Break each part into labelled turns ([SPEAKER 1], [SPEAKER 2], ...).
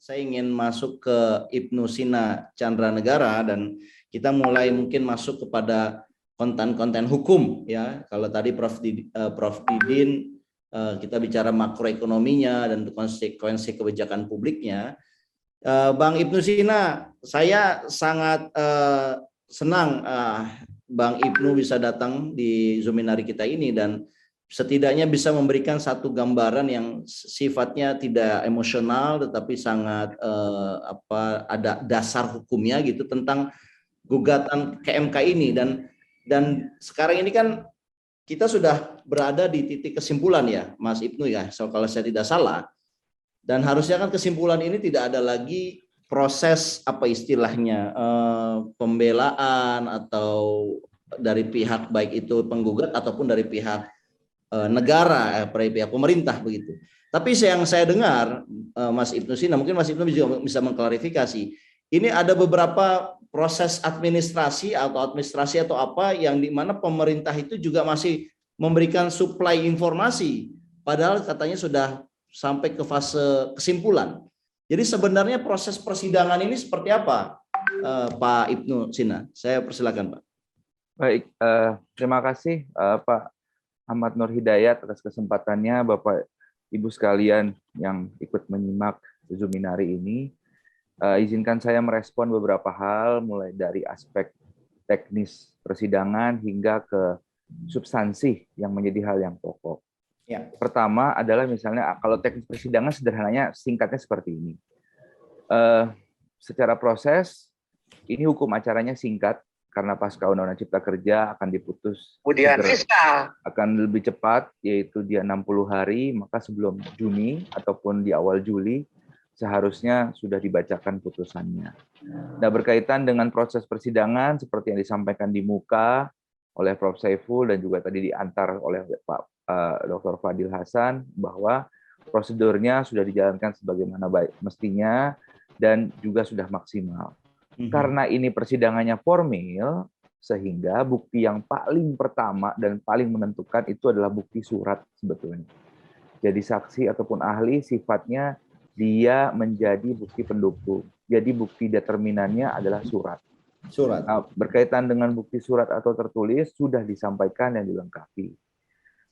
[SPEAKER 1] saya ingin masuk ke Ibnu Sina Chandranegara dan kita mulai mungkin masuk kepada konten-konten hukum ya. Kalau tadi Prof Didin kita bicara makroekonominya dan konsekuensi kebijakan publiknya. Bang Ibnu Sina, saya sangat senang Bang Ibnu bisa datang di Zuminari kita ini dan setidaknya bisa memberikan satu gambaran yang sifatnya tidak emosional tetapi sangat ada dasar hukumnya gitu tentang gugatan ke MK ini dan sekarang ini kan kita sudah berada di titik kesimpulan ya Mas Ibnu ya, so, kalau saya tidak salah, dan harusnya kan kesimpulan ini tidak ada lagi proses apa istilahnya pembelaan atau dari pihak baik itu penggugat ataupun dari pihak negara, pihak pemerintah begitu. Tapi yang saya dengar, Mas Ibnu Sina, mungkin Mas Ibnu juga bisa mengklarifikasi. Ini ada beberapa proses administrasi atau apa yang dimana pemerintah itu juga masih memberikan supply informasi, padahal katanya sudah sampai ke fase kesimpulan. Jadi sebenarnya proses persidangan ini seperti apa, Pak Ibnu Sina? Saya persilakan, Pak.
[SPEAKER 2] Baik, terima kasih Pak Ahmad Nur Hidayat atas kesempatannya, Bapak Ibu sekalian yang ikut menyimak Zuminari ini. Izinkan saya merespon beberapa hal, mulai dari aspek teknis persidangan hingga ke substansi yang menjadi hal yang pokok. Ya. Pertama adalah misalnya kalau teknis persidangan sederhananya singkatnya seperti ini. Secara proses, ini hukum acaranya singkat, karena pasca Undang-Undang Cipta Kerja akan diputus akan lebih cepat, yaitu dia 60 hari, maka sebelum Juni ataupun di awal Juli seharusnya sudah dibacakan putusannya. Nah, berkaitan dengan proses persidangan seperti yang disampaikan di muka oleh Prof Saiful dan juga tadi diantar oleh Pak Dr. Fadil Hasan, bahwa prosedurnya sudah dijalankan sebagaimana baik mestinya dan juga sudah maksimal. Karena ini persidangannya formil, sehingga bukti yang paling pertama dan paling menentukan itu adalah bukti surat sebetulnya. Jadi saksi ataupun ahli sifatnya dia menjadi bukti pendukung. Jadi bukti determinannya adalah surat. Nah, berkaitan dengan bukti surat atau tertulis sudah disampaikan dan dilengkapi.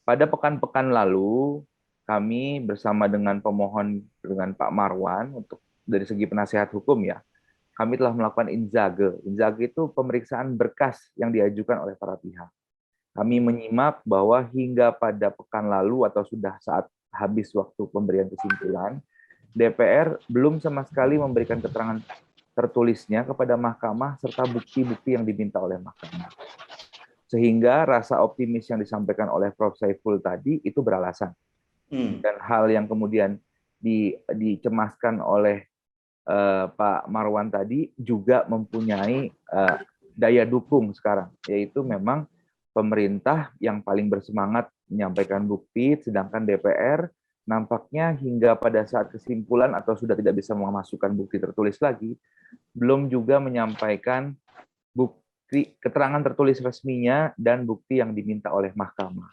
[SPEAKER 2] Pada pekan-pekan lalu, kami bersama dengan pemohon dengan Pak Marwan untuk dari segi penasihat hukum ya, kami telah melakukan inzage. Inzage itu pemeriksaan berkas yang diajukan oleh para pihak. Kami menyimak bahwa hingga pada pekan lalu atau sudah saat habis waktu pemberian kesimpulan, DPR belum sama sekali memberikan keterangan tertulisnya kepada mahkamah serta bukti-bukti yang diminta oleh mahkamah. Sehingga rasa optimis yang disampaikan oleh Prof Saiful tadi itu beralasan. Dan hal yang kemudian dicemaskan oleh Pak Marwan tadi juga mempunyai daya dukung sekarang, yaitu memang pemerintah yang paling bersemangat menyampaikan bukti, sedangkan DPR nampaknya hingga pada saat kesimpulan atau sudah tidak bisa memasukkan bukti tertulis lagi, belum juga menyampaikan bukti keterangan tertulis resminya dan bukti yang diminta oleh mahkamah.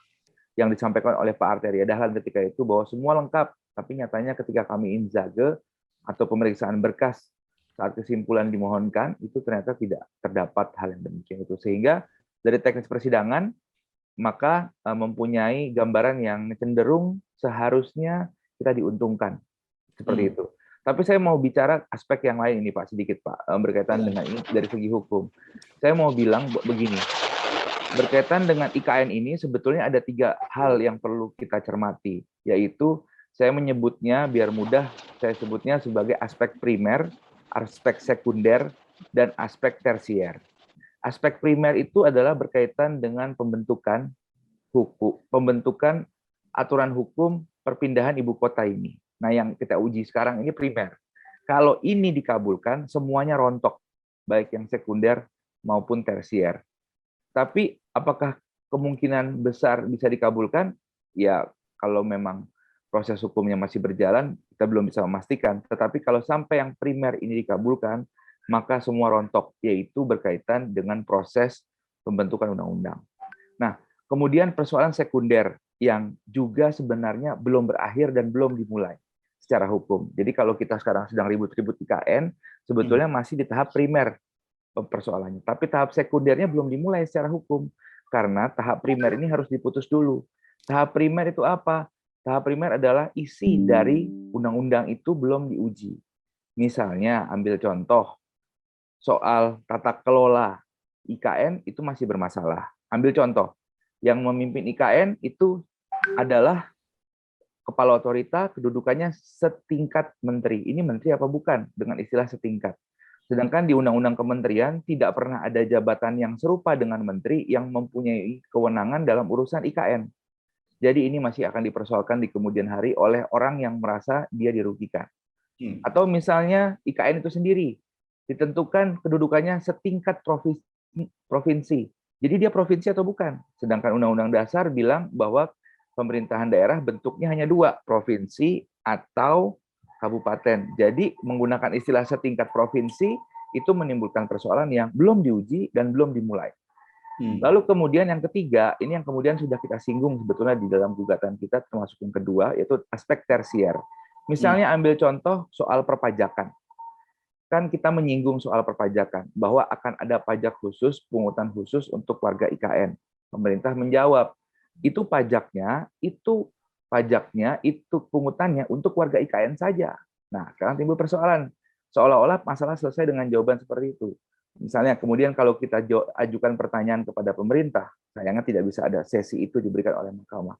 [SPEAKER 2] Yang disampaikan oleh Pak Arteria Dahlan ketika itu bahwa semua lengkap, tapi nyatanya ketika kami inzage atau pemeriksaan berkas saat kesimpulan dimohonkan, itu ternyata tidak terdapat hal yang demikian itu. Sehingga dari teknis persidangan, maka mempunyai gambaran yang cenderung seharusnya kita diuntungkan. Seperti itu. Tapi saya mau bicara aspek yang lain ini Pak, sedikit Pak, berkaitan dengan ini dari segi hukum. Saya mau bilang begini, berkaitan dengan IKN ini sebetulnya ada 3 hal yang perlu kita cermati, yaitu saya menyebutnya, biar mudah, saya sebutnya sebagai aspek primer, aspek sekunder, dan aspek tersier. Aspek primer itu adalah berkaitan dengan pembentukan hukum, pembentukan aturan hukum perpindahan ibu kota ini. Nah, yang kita uji sekarang ini primer. Kalau ini dikabulkan, semuanya rontok, baik yang sekunder maupun tersier. Tapi apakah kemungkinan besar bisa dikabulkan? Ya, kalau memang proses hukumnya masih berjalan, kita belum bisa memastikan. Tetapi kalau sampai yang primer ini dikabulkan, maka semua rontok, yaitu berkaitan dengan proses pembentukan undang-undang. Nah, kemudian persoalan sekunder yang juga sebenarnya belum berakhir dan belum dimulai. secara hukum. Jadi kalau kita sekarang sedang ribut-ribut IKN, sebetulnya masih di tahap primer persoalannya. Tapi tahap sekundernya belum dimulai secara hukum. Karena tahap primer ini harus diputus dulu. Tahap primer itu apa? Tahap primer adalah isi dari undang-undang itu belum diuji. Misalnya, ambil contoh, soal tata kelola IKN itu masih bermasalah. Ambil contoh, yang memimpin IKN itu adalah kepala otorita, kedudukannya setingkat menteri. Ini menteri apa bukan? Dengan istilah setingkat. Sedangkan di Undang-Undang Kementerian tidak pernah ada jabatan yang serupa dengan menteri yang mempunyai kewenangan dalam urusan IKN. Jadi ini masih akan dipersoalkan di kemudian hari oleh orang yang merasa dia dirugikan. Atau misalnya IKN itu sendiri ditentukan kedudukannya setingkat provinsi. Jadi dia provinsi atau bukan? Sedangkan Undang-Undang Dasar bilang bahwa pemerintahan daerah bentuknya hanya 2, provinsi atau kabupaten. Jadi menggunakan istilah setingkat provinsi itu menimbulkan persoalan yang belum diuji dan belum dimulai. Lalu kemudian yang ketiga, ini yang kemudian sudah kita singgung sebetulnya di dalam gugatan kita, termasuk yang kedua, yaitu aspek tersier. Misalnya ambil contoh soal perpajakan. Kan kita menyinggung soal perpajakan, bahwa akan ada pajak khusus, pungutan khusus untuk warga IKN. Pemerintah menjawab, itu pajaknya, itu pungutannya untuk warga IKN saja. Nah, sekarang timbul persoalan. Seolah-olah masalah selesai dengan jawaban seperti itu. Misalnya, kemudian kalau kita ajukan pertanyaan kepada pemerintah, sayangnya tidak bisa ada sesi itu diberikan oleh mahkamah.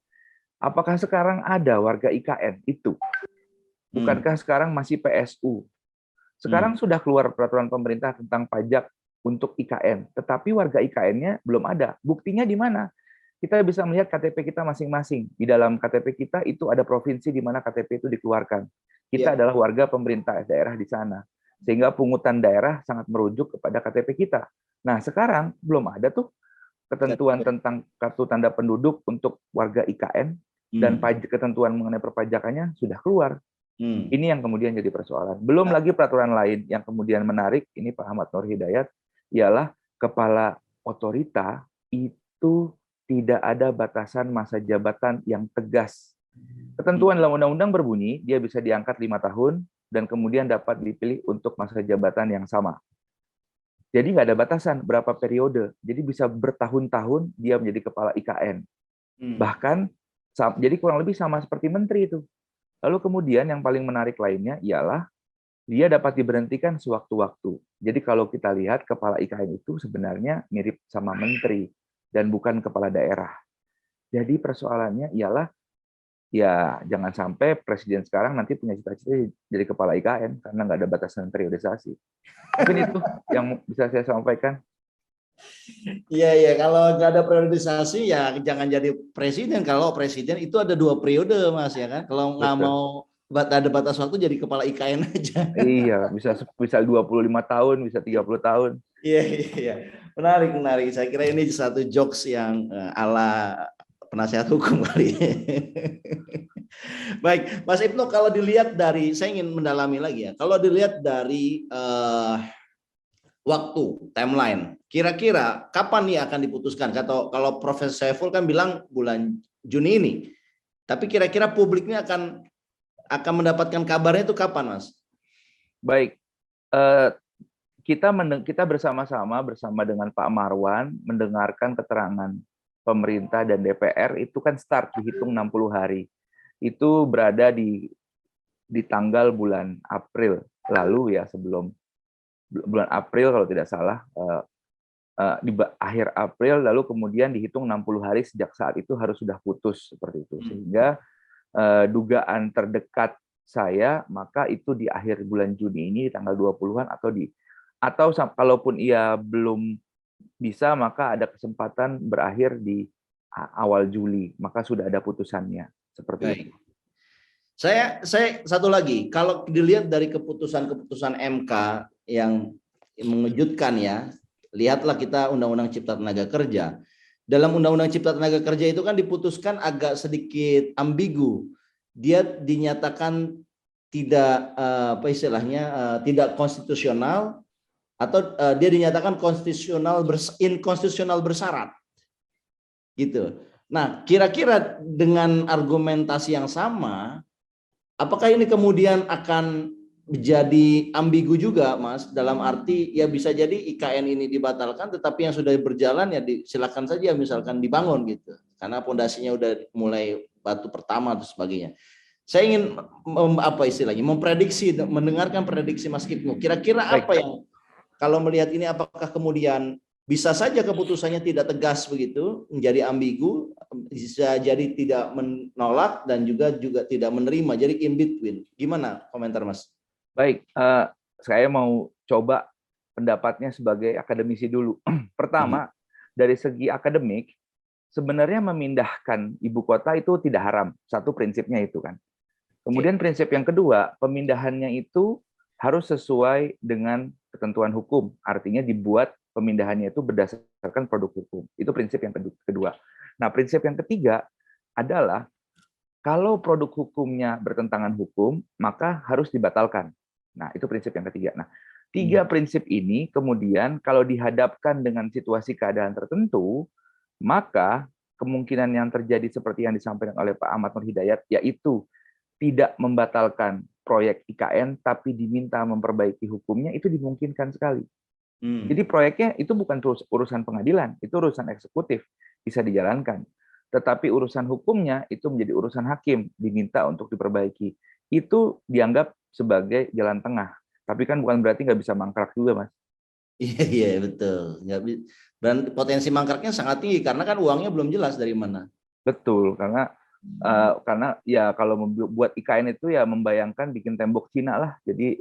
[SPEAKER 2] Apakah sekarang ada warga IKN itu? Bukankah sekarang masih PSU? Sekarang sudah keluar peraturan pemerintah tentang pajak untuk IKN, tetapi warga IKN-nya belum ada. Buktinya di mana? Kita bisa melihat KTP kita masing-masing. Di dalam KTP kita itu ada provinsi di mana KTP itu dikeluarkan. Kita adalah warga pemerintah daerah di sana. Sehingga pungutan daerah sangat merujuk kepada KTP kita. Nah, sekarang belum ada tuh ketentuan tentang kartu tanda penduduk untuk warga IKN, dan ketentuan mengenai perpajakannya sudah keluar. Ini yang kemudian jadi persoalan. Belum lagi peraturan lain yang kemudian menarik, ini Pak Ahmad Nur Hidayat, ialah kepala otorita itu tidak ada batasan masa jabatan yang tegas. Ketentuan dalam undang-undang berbunyi, dia bisa diangkat 5 tahun, dan kemudian dapat dipilih untuk masa jabatan yang sama. Jadi nggak ada batasan berapa periode. Jadi bisa bertahun-tahun dia menjadi kepala IKN. Bahkan, jadi kurang lebih sama seperti menteri itu. Lalu kemudian yang paling menarik lainnya ialah dia dapat diberhentikan sewaktu-waktu. Jadi kalau kita lihat kepala IKN itu sebenarnya mirip sama menteri dan bukan kepala daerah. Jadi persoalannya ialah ya jangan sampai presiden sekarang nanti punya cita-cita jadi kepala IKN karena nggak ada batasan periodisasi. Mungkin itu yang bisa saya sampaikan.
[SPEAKER 1] Iya, kalau nggak ada periodisasi ya jangan jadi presiden. Kalau presiden itu ada 2 periode, Mas, ya kan. Kalau nggak mau ada batas waktu jadi kepala IKN aja.
[SPEAKER 2] Iya, bisa 25 tahun, bisa 30 tahun.
[SPEAKER 1] Iya. Menarik. Saya kira ini satu jokes yang ala penasihat hukum kali. Baik, Mas Ibnu, kalau dilihat dari, saya ingin mendalami lagi ya. Kalau dilihat dari waktu, timeline, kira-kira kapan nih akan diputuskan? Kalau Profesor Saiful kan bilang bulan Juni ini. Tapi kira-kira publiknya akan mendapatkan kabarnya itu kapan, Mas?
[SPEAKER 2] Baik, kita bersama-sama bersama dengan Pak Marwan mendengarkan keterangan pemerintah dan DPR itu kan start dihitung 60 hari. Itu berada di tanggal bulan April lalu ya, sebelum bulan April kalau tidak salah, di akhir April, lalu kemudian dihitung 60 hari sejak saat itu harus sudah putus seperti itu. Sehingga dugaan terdekat saya maka itu di akhir bulan Juni ini, di tanggal 20-an atau kalaupun ia belum bisa maka ada kesempatan berakhir di awal Juli, maka sudah ada putusannya seperti itu.
[SPEAKER 1] Saya satu lagi, kalau dilihat dari keputusan MK yang mengejutkan ya, lihatlah kita Undang-Undang Cipta Tenaga Kerja. Dalam Undang-Undang Cipta Tenaga Kerja itu kan diputuskan agak sedikit ambigu. Dia dinyatakan tidak tidak konstitusional, atau dia dinyatakan inkonstitusional bersyarat. Gitu. Nah, kira-kira dengan argumentasi yang sama, Apakah ini kemudian akan menjadi ambigu juga, Mas? Dalam arti ya bisa jadi IKN ini dibatalkan, tetapi yang sudah berjalan ya silakan saja misalkan dibangun gitu, karena pondasinya udah mulai batu pertama dan sebagainya. Saya ingin apa istilahnya memprediksi, mendengarkan prediksi Mas Ibnu. Kira-kira apa yang kalau melihat ini, apakah kemudian bisa saja keputusannya tidak tegas begitu, menjadi ambigu, bisa jadi tidak menolak dan juga tidak menerima, jadi in between. Gimana komentar Mas?
[SPEAKER 2] Baik, saya mau coba pendapatnya sebagai akademisi dulu. Pertama, dari segi akademik, sebenarnya memindahkan ibu kota itu tidak haram. Satu prinsipnya itu kan. Kemudian prinsip yang kedua, pemindahannya itu harus sesuai dengan ketentuan hukum. Artinya dibuat pemindahannya itu berdasarkan produk hukum. Itu prinsip yang kedua. Nah, prinsip yang ketiga adalah kalau produk hukumnya bertentangan hukum, maka harus dibatalkan. Nah, itu prinsip yang ketiga. Nah, tiga prinsip ini kemudian kalau dihadapkan dengan situasi keadaan tertentu, maka kemungkinan yang terjadi seperti yang disampaikan oleh Pak Ahmad Nur Hidayat, yaitu tidak membatalkan proyek IKN, tapi diminta memperbaiki hukumnya, itu dimungkinkan sekali. Jadi proyeknya itu bukan urusan pengadilan, itu urusan eksekutif, bisa dijalankan. Tetapi urusan hukumnya itu menjadi urusan hakim, diminta untuk diperbaiki. Itu dianggap sebagai jalan tengah. Tapi kan bukan berarti nggak bisa mangkrak juga, Mas.
[SPEAKER 1] Iya betul. Dan potensi mangkraknya sangat tinggi karena kan uangnya belum jelas dari mana.
[SPEAKER 2] Betul, karena ya kalau membuat IKN itu ya membayangkan bikin tembok Cina lah. Jadi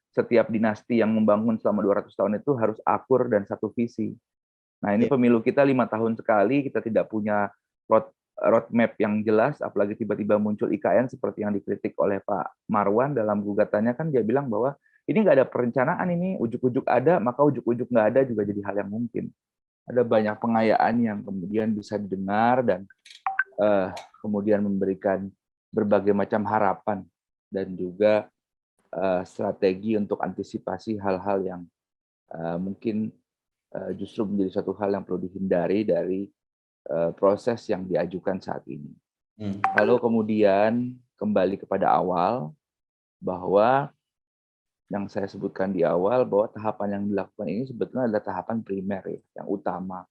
[SPEAKER 2] setiap dinasti yang membangun selama 200 tahun itu harus akur dan satu visi. Nah, ini pemilu kita 5 tahun sekali, kita tidak punya roadmap yang jelas, apalagi tiba-tiba muncul IKN seperti yang dikritik oleh Pak Marwan dalam gugatannya, kan dia bilang bahwa ini nggak ada perencanaan, ini ujuk-ujuk ada, maka ujuk-ujuk nggak ada juga jadi hal yang mungkin. Ada banyak pengayaan yang kemudian bisa didengar dan kemudian memberikan berbagai macam harapan dan juga strategi untuk antisipasi hal-hal yang mungkin justru menjadi satu hal yang perlu dihindari dari proses yang diajukan saat ini. Kalau kemudian kembali kepada awal, bahwa yang saya sebutkan di awal, bahwa tahapan yang dilakukan ini sebetulnya adalah tahapan primer, ya, yang utama.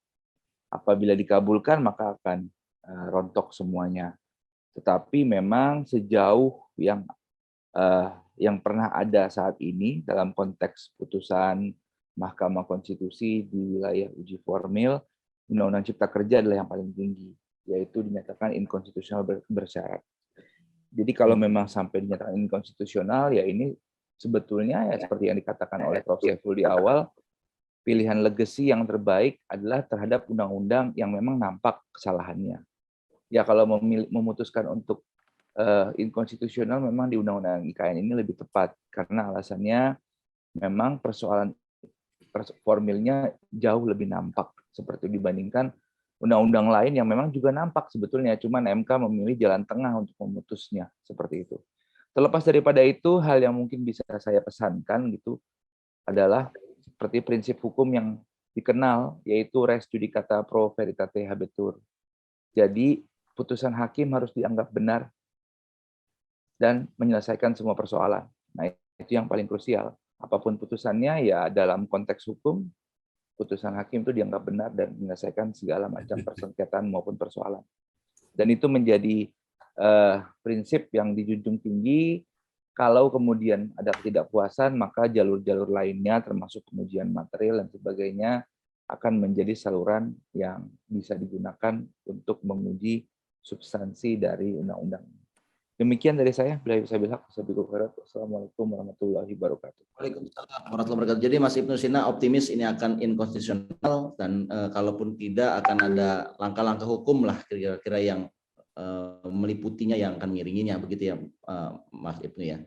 [SPEAKER 2] Apabila dikabulkan, maka akan rontok semuanya. Tetapi memang sejauh yang pernah ada saat ini dalam konteks putusan Mahkamah Konstitusi di wilayah uji formil, Undang-Undang Cipta Kerja adalah yang paling tinggi, yaitu dinyatakan inkonstitusional bersyarat. Jadi kalau memang sampai dinyatakan inkonstitusional, ya ini sebetulnya ya seperti yang dikatakan oleh Prof. Saiful di awal, pilihan legacy yang terbaik adalah terhadap undang-undang yang memang nampak kesalahannya. Ya kalau memutuskan untuk inkonstitusional, memang di undang-undang IKN ini lebih tepat, karena alasannya memang persoalan formilnya jauh lebih nampak seperti dibandingkan undang-undang lain yang memang juga nampak sebetulnya, cuman MK memilih jalan tengah untuk memutusnya seperti itu. Terlepas daripada itu, hal yang mungkin bisa saya pesankan gitu adalah seperti prinsip hukum yang dikenal, yaitu res judicata pro veritate habetur. Jadi putusan hakim harus dianggap benar dan menyelesaikan semua persoalan. Nah, itu yang paling krusial. Apapun putusannya, ya dalam konteks hukum, putusan hakim itu dianggap benar dan menyelesaikan segala macam persengketaan maupun persoalan. Dan itu menjadi prinsip yang dijunjung tinggi. Kalau kemudian ada ketidakpuasan, maka jalur-jalur lainnya, termasuk pengujian material dan sebagainya, akan menjadi saluran yang bisa digunakan untuk menguji substansi dari undang-undang. Demikian dari saya. Assalamualaikum warahmatullahi wabarakatuh.
[SPEAKER 1] Waalaikumsalam warahmatullahi wabarakatuh. Jadi Mas Ibnu Sina optimis ini akan inkonstitusional dan kalaupun tidak akan ada langkah-langkah hukum lah kira-kira yang meliputinya, yang akan mengiringinya, begitu ya Mas Ibnu ya.